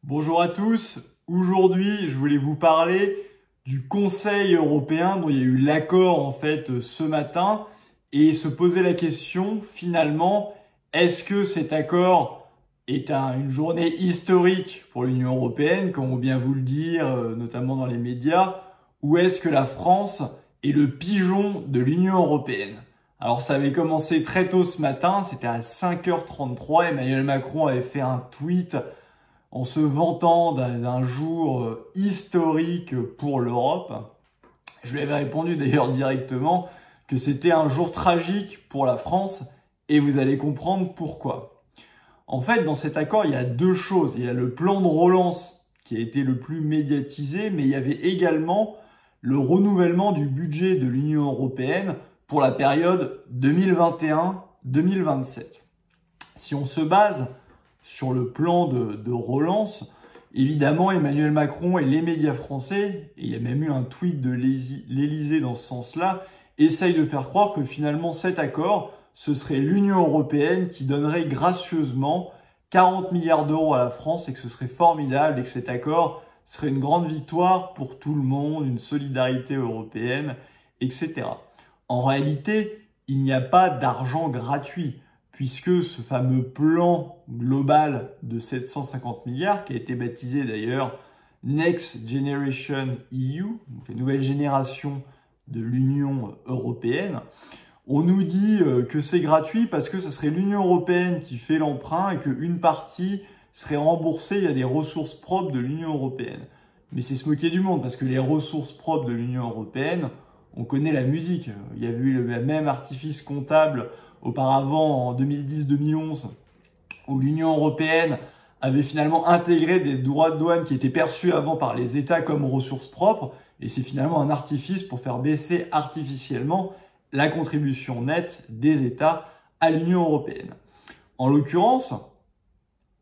Bonjour à tous, aujourd'hui je voulais vous parler du Conseil européen dont il y a eu l'accord en fait ce matin et se poser la question finalement, est-ce que cet accord est une journée historique pour l'Union européenne, comme on vient vous le dire, notamment dans les médias, ou est-ce que la France est le pigeon de l'Union européenne? Alors ça avait commencé très tôt ce matin, c'était à 5h33, Emmanuel Macron avait fait un tweet en se vantant d'un jour historique pour l'Europe. Je lui avais répondu d'ailleurs directement que c'était un jour tragique pour la France et vous allez comprendre pourquoi. En fait, dans cet accord, il y a deux choses. Il y a le plan de relance qui a été le plus médiatisé, mais il y avait également le renouvellement du budget de l'Union européenne pour la période 2021-2027. Si on se base sur le plan de relance, évidemment, Emmanuel Macron et les médias français, et il y a même eu un tweet de l'Élysée dans ce sens-là, essayent de faire croire que finalement cet accord, ce serait l'Union européenne qui donnerait gracieusement 40 milliards d'euros à la France et que ce serait formidable et que cet accord serait une grande victoire pour tout le monde, une solidarité européenne, etc. En réalité, il n'y a pas d'argent gratuit, puisque ce fameux plan global de 750 milliards, qui a été baptisé d'ailleurs Next Generation EU, donc la nouvelle génération de l'Union européenne, on nous dit que c'est gratuit parce que ce serait l'Union européenne qui fait l'emprunt et qu'une partie serait remboursée via des ressources propres de l'Union européenne. Mais c'est se moquer du monde, parce que les ressources propres de l'Union européenne, on connaît la musique. Il y a eu le même artifice comptable auparavant en 2010-2011 où l'Union européenne avait finalement intégré des droits de douane qui étaient perçus avant par les États comme ressources propres et c'est finalement un artifice pour faire baisser artificiellement la contribution nette des États à l'Union européenne. En l'occurrence,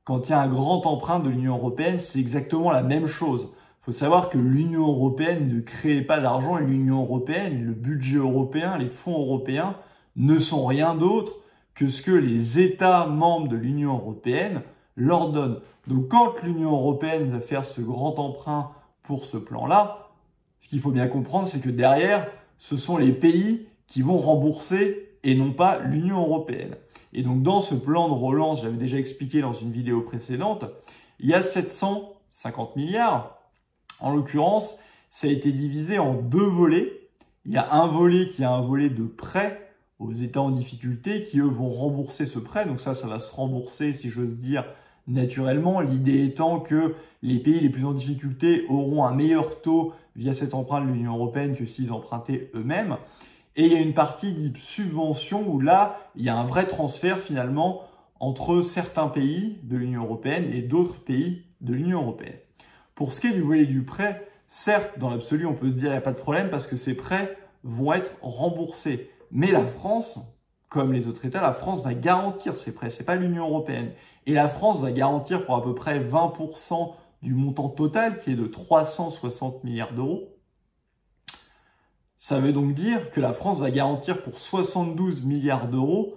quand il y a un grand emprunt de l'Union européenne, c'est exactement la même chose. Il faut savoir que l'Union européenne ne crée pas d'argent et l'Union européenne, le budget européen, les fonds européens ne sont rien d'autre que ce que les États membres de l'Union européenne leur donnent. Donc quand l'Union européenne va faire ce grand emprunt pour ce plan-là, ce qu'il faut bien comprendre, c'est que derrière, ce sont les pays qui vont rembourser et non pas l'Union européenne. Et donc dans ce plan de relance, j'avais déjà expliqué dans une vidéo précédente, il y a 750 milliards. En l'occurrence, ça a été divisé en deux volets. Il y a un volet qui est un volet de prêt aux États en difficulté qui, eux, vont rembourser ce prêt. Donc ça va se rembourser, si j'ose dire, naturellement. L'idée étant que les pays les plus en difficulté auront un meilleur taux via cet emprunt de l'Union européenne que s'ils empruntaient eux-mêmes. Et il y a une partie dite subvention où là, il y a un vrai transfert finalement entre certains pays de l'Union européenne et d'autres pays de l'Union européenne. Pour ce qui est du volet du prêt, certes, dans l'absolu, on peut se dire qu'il n'y a pas de problème parce que ces prêts vont être remboursés. Mais la France, comme les autres États, la France va garantir ces prêts, ce n'est pas l'Union européenne. Et la France va garantir pour à peu près 20% du montant total qui est de 360 milliards d'euros. Ça veut donc dire que la France va garantir pour 72 milliards d'euros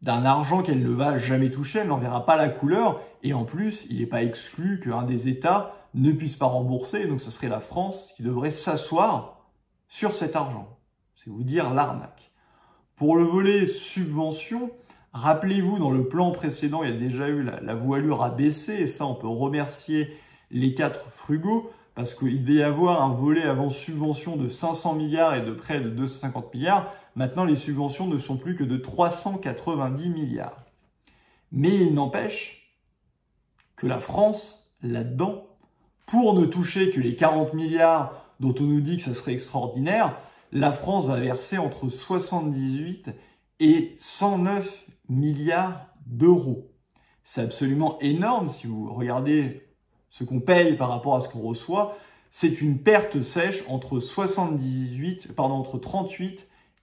d'un argent qu'elle ne va jamais toucher, elle n'en verra pas la couleur. Et en plus, il n'est pas exclu qu'un des États ne puisse pas rembourser. Donc ce serait la France qui devrait s'asseoir sur cet argent. C'est vous dire l'arnaque. Pour le volet subvention, rappelez-vous, dans le plan précédent, il y a déjà eu la voilure à baisser, et ça, on peut remercier les 4 frugaux, parce qu'il devait y avoir un volet avant subvention de 500 milliards et de près de 250 milliards. Maintenant, les subventions ne sont plus que de 390 milliards. Mais il n'empêche que la France, là-dedans, pour ne toucher que les 40 milliards dont on nous dit que ça serait extraordinaire, la France va verser entre 78 et 109 milliards d'euros. C'est absolument énorme si vous regardez ce qu'on paye par rapport à ce qu'on reçoit. C'est une perte sèche entre 38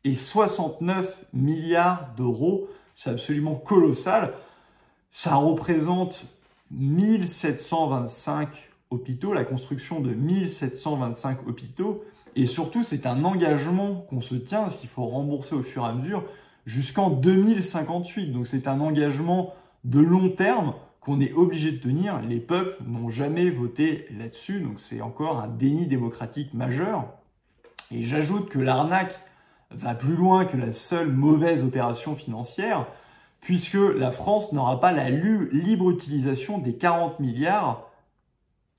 et 69 milliards d'euros. C'est absolument colossal. Ça représente 1725 hôpitaux, la construction de 1725 hôpitaux. Et surtout, c'est un engagement qu'on se tient, parce qu'il faut rembourser au fur et à mesure jusqu'en 2058. Donc c'est un engagement de long terme qu'on est obligé de tenir. Les peuples n'ont jamais voté là-dessus, donc c'est encore un déni démocratique majeur. Et j'ajoute que l'arnaque va plus loin que la seule mauvaise opération financière, puisque la France n'aura pas la libre utilisation des 40 milliards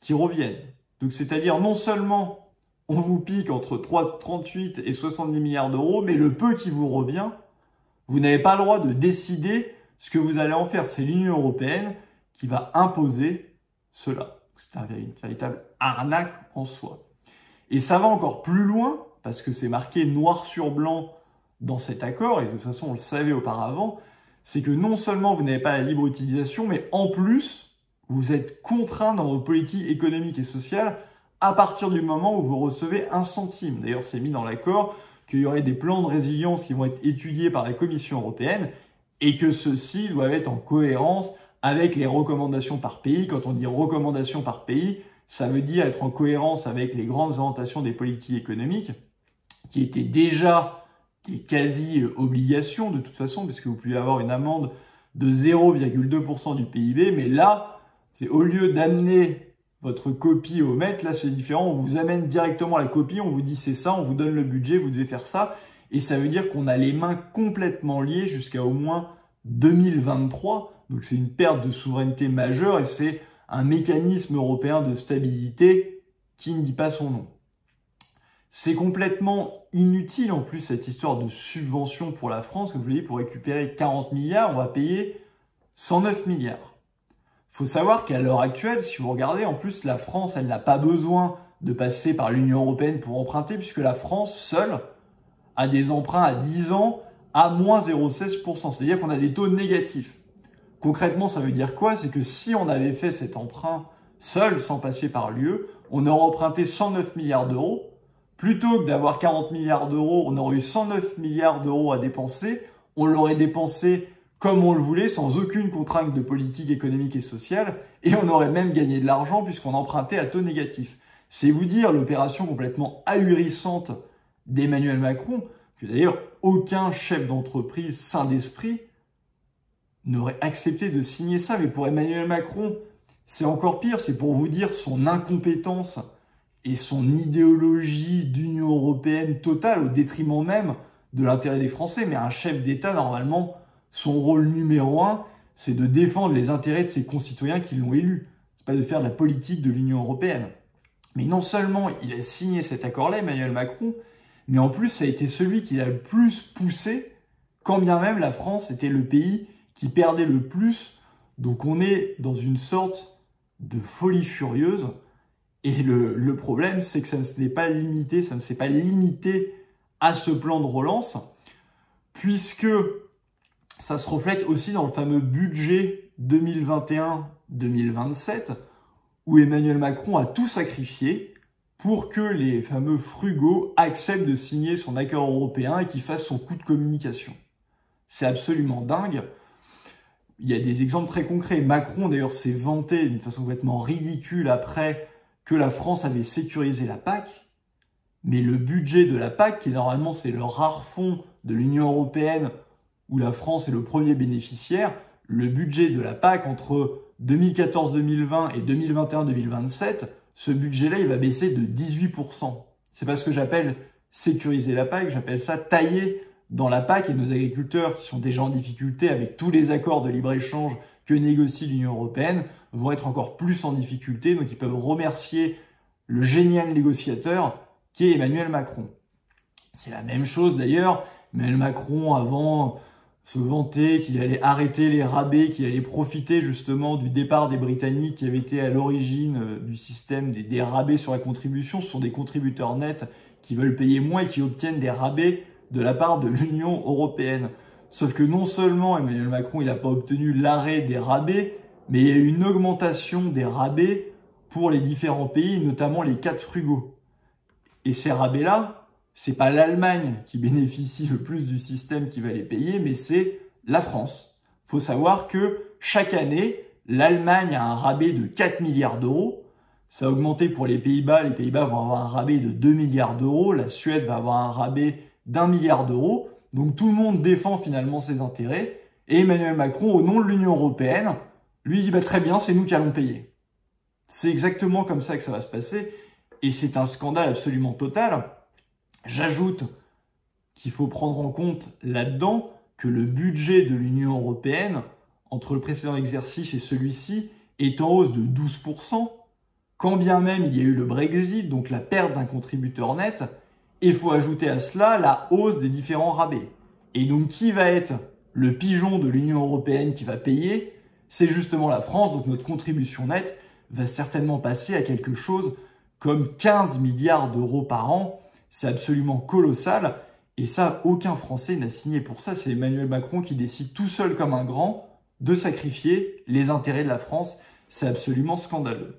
qui reviennent. Donc c'est-à-dire non seulement on vous pique entre 38 et 70 milliards d'euros, mais le peu qui vous revient, vous n'avez pas le droit de décider ce que vous allez en faire. C'est l'Union européenne qui va imposer cela. C'est une véritable arnaque en soi. Et ça va encore plus loin, parce que c'est marqué noir sur blanc dans cet accord, et de toute façon on le savait auparavant, c'est que non seulement vous n'avez pas la libre utilisation, mais en plus, vous êtes contraint dans vos politiques économiques et sociales à partir du moment où vous recevez 1 centime. D'ailleurs, c'est mis dans l'accord qu'il y aurait des plans de résilience qui vont être étudiés par la Commission européenne et que ceux-ci doivent être en cohérence avec les recommandations par pays. Quand on dit recommandations par pays, ça veut dire être en cohérence avec les grandes orientations des politiques économiques qui étaient déjà des quasi-obligations de toute façon, puisque vous pouvez avoir une amende de 0,2% du PIB, mais là, c'est au lieu d'amener votre copie au maître, là c'est différent, on vous amène directement la copie, on vous dit c'est ça, on vous donne le budget, vous devez faire ça, et ça veut dire qu'on a les mains complètement liées jusqu'à au moins 2023, donc c'est une perte de souveraineté majeure et c'est un mécanisme européen de stabilité qui ne dit pas son nom. C'est complètement inutile en plus cette histoire de subvention pour la France, comme je vous l'ai dit, pour récupérer 40 milliards, on va payer 109 milliards. Il faut savoir qu'à l'heure actuelle, si vous regardez, en plus, la France, elle n'a pas besoin de passer par l'Union européenne pour emprunter, puisque la France, seule, a des emprunts à 10 ans à moins 0,16%. C'est-à-dire qu'on a des taux négatifs. Concrètement, ça veut dire quoi? C'est que si on avait fait cet emprunt seul, sans passer par l'UE, on aurait emprunté 109 milliards d'euros. Plutôt que d'avoir 40 milliards d'euros, on aurait eu 109 milliards d'euros à dépenser. On l'aurait dépensé comme on le voulait, sans aucune contrainte de politique économique et sociale, et on aurait même gagné de l'argent puisqu'on empruntait à taux négatif. C'est vous dire l'opération complètement ahurissante d'Emmanuel Macron, que d'ailleurs aucun chef d'entreprise sain d'esprit n'aurait accepté de signer ça. Mais pour Emmanuel Macron, c'est encore pire, c'est pour vous dire son incompétence et son idéologie d'Union européenne totale au détriment même de l'intérêt des Français. Mais un chef d'État, normalement, son rôle numéro 1, c'est de défendre les intérêts de ses concitoyens qui l'ont élu. C'est pas de faire de la politique de l'Union européenne. Mais non seulement il a signé cet accord-là, Emmanuel Macron, mais en plus ça a été celui qui l'a le plus poussé, quand bien même la France était le pays qui perdait le plus. Donc on est dans une sorte de folie furieuse. Et le problème, c'est que ça ne s'est pas limité, à ce plan de relance, puisque ça se reflète aussi dans le fameux budget 2021-2027, où Emmanuel Macron a tout sacrifié pour que les fameux frugaux acceptent de signer son accord européen et qu'il fasse son coup de communication. C'est absolument dingue. Il y a des exemples très concrets. Macron, d'ailleurs, s'est vanté d'une façon complètement ridicule après que la France avait sécurisé la PAC. Mais le budget de la PAC, qui normalement c'est le rare fonds de l'Union européenne où la France est le premier bénéficiaire, le budget de la PAC entre 2014-2020 et 2021-2027, ce budget-là, il va baisser de 18%. C'est pas ce que j'appelle sécuriser la PAC, j'appelle ça tailler dans la PAC, et nos agriculteurs qui sont déjà en difficulté avec tous les accords de libre-échange que négocie l'Union européenne vont être encore plus en difficulté, donc ils peuvent remercier le génial négociateur qui est Emmanuel Macron. C'est la même chose d'ailleurs, Emmanuel Macron avant se vantait qu'il allait arrêter les rabais, qu'il allait profiter justement du départ des Britanniques qui avaient été à l'origine du système des rabais sur la contribution. Ce sont des contributeurs nets qui veulent payer moins et qui obtiennent des rabais de la part de l'Union européenne. Sauf que non seulement Emmanuel Macron il n'a pas obtenu l'arrêt des rabais, mais il y a eu une augmentation des rabais pour les différents pays, notamment les 4 frugaux. Et ces rabais-là, c'est pas l'Allemagne qui bénéficie le plus du système qui va les payer, mais c'est la France. Il faut savoir que chaque année, l'Allemagne a un rabais de 4 milliards d'euros. Ça a augmenté pour les Pays-Bas. Les Pays-Bas vont avoir un rabais de 2 milliards d'euros. La Suède va avoir un rabais d'1 milliard d'euros. Donc tout le monde défend finalement ses intérêts. Et Emmanuel Macron, au nom de l'Union européenne, Lui, il dit, bah, très bien, c'est nous qui allons payer. C'est exactement comme ça que ça va se passer. Et c'est un scandale absolument total. J'ajoute qu'il faut prendre en compte là-dedans que le budget de l'Union européenne, entre le précédent exercice et celui-ci, est en hausse de 12%, quand bien même il y a eu le Brexit, donc la perte d'un contributeur net, et il faut ajouter à cela la hausse des différents rabais. Et donc qui va être le pigeon de l'Union européenne qui va payer? C'est justement la France, donc notre contribution nette va certainement passer à quelque chose comme 15 milliards d'euros par an. C'est absolument colossal. Et ça, aucun Français n'a signé pour ça. C'est Emmanuel Macron qui décide tout seul comme un grand de sacrifier les intérêts de la France. C'est absolument scandaleux.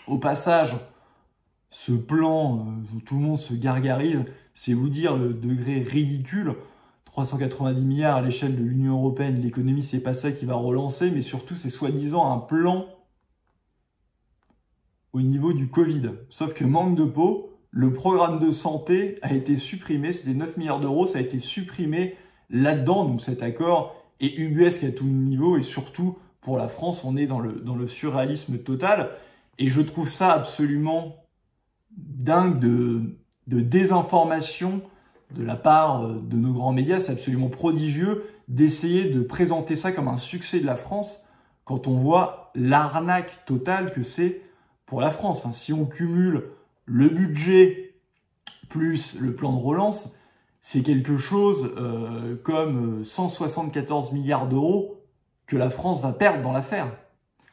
Au passage, ce plan où tout le monde se gargarise, c'est vous dire le degré ridicule. 390 milliards à l'échelle de l'Union européenne, l'économie, c'est pas ça qui va relancer, mais surtout, c'est soi-disant un plan au niveau du Covid. Sauf que manque de peau, le programme de santé a été supprimé, c'était 9 milliards d'euros, ça a été supprimé là-dedans, donc cet accord est ubuesque à tout niveau, et surtout, pour la France, on est dans le surréalisme total, et je trouve ça absolument dingue de désinformation de la part de nos grands médias. C'est absolument prodigieux d'essayer de présenter ça comme un succès de la France quand on voit l'arnaque totale que c'est pour la France. Si on cumule le budget plus le plan de relance, c'est quelque chose comme 174 milliards d'euros que la France va perdre dans l'affaire.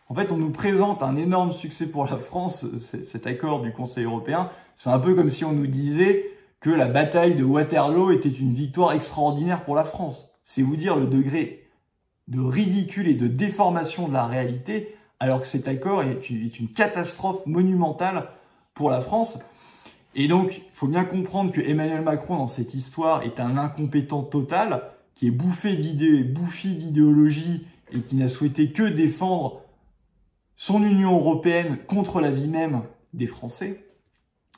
En fait, on nous présente un énorme succès pour la France, cet accord du Conseil européen. C'est un peu comme si on nous disait que la bataille de Waterloo était une victoire extraordinaire pour la France. C'est vous dire le degré de ridicule et de déformation de la réalité, alors que cet accord est une catastrophe monumentale pour la France. Et donc, il faut bien comprendre que Emmanuel Macron, dans cette histoire, est un incompétent total, qui est bouffé d'idées, bouffi d'idéologie, et qui n'a souhaité que défendre son Union européenne contre la vie même des Français.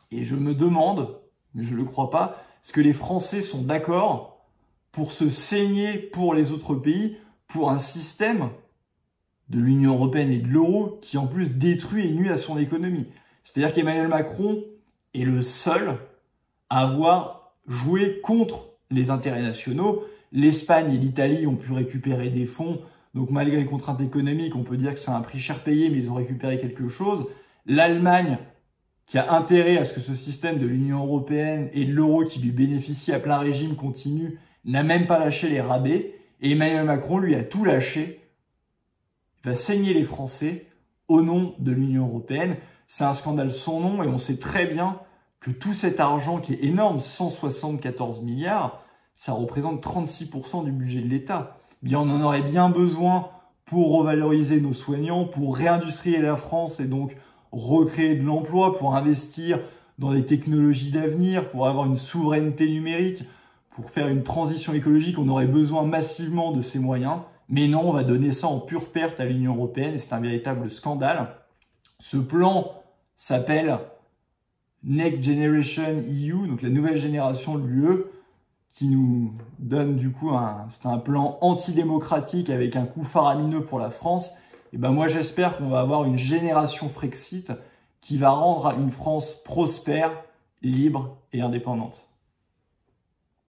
Et je me demande, mais je ne le crois pas, est-ce que les Français sont d'accord pour se saigner pour les autres pays, pour un système de l'Union européenne et de l'euro qui en plus détruit et nuit à son économie. C'est-à-dire qu'Emmanuel Macron est le seul à avoir joué contre les intérêts nationaux. L'Espagne et l'Italie ont pu récupérer des fonds, donc malgré les contraintes économiques, on peut dire que c'est un prix cher payé, mais ils ont récupéré quelque chose. L'Allemagne, qui a intérêt à ce que ce système de l'Union européenne et de l'euro qui lui bénéficie à plein régime continue, n'a même pas lâché les rabais. Et Emmanuel Macron, lui, a tout lâché. Il va saigner les Français au nom de l'Union européenne. C'est un scandale sans nom et on sait très bien que tout cet argent qui est énorme, 174 milliards, ça représente 36% du budget de l'État. Bien, on en aurait bien besoin pour revaloriser nos soignants, pour réindustrialiser la France et donc recréer de l'emploi, pour investir dans des technologies d'avenir, pour avoir une souveraineté numérique, pour faire une transition écologique. On aurait besoin massivement de ces moyens. Mais non, on va donner ça en pure perte à l'Union européenne et c'est un véritable scandale. Ce plan s'appelle Next Generation EU, donc la nouvelle génération de l'UE, qui nous donne du coup c'est un plan antidémocratique avec un coup faramineux pour la France. Et ben moi j'espère qu'on va avoir une génération Frexit qui va rendre une France prospère, libre et indépendante.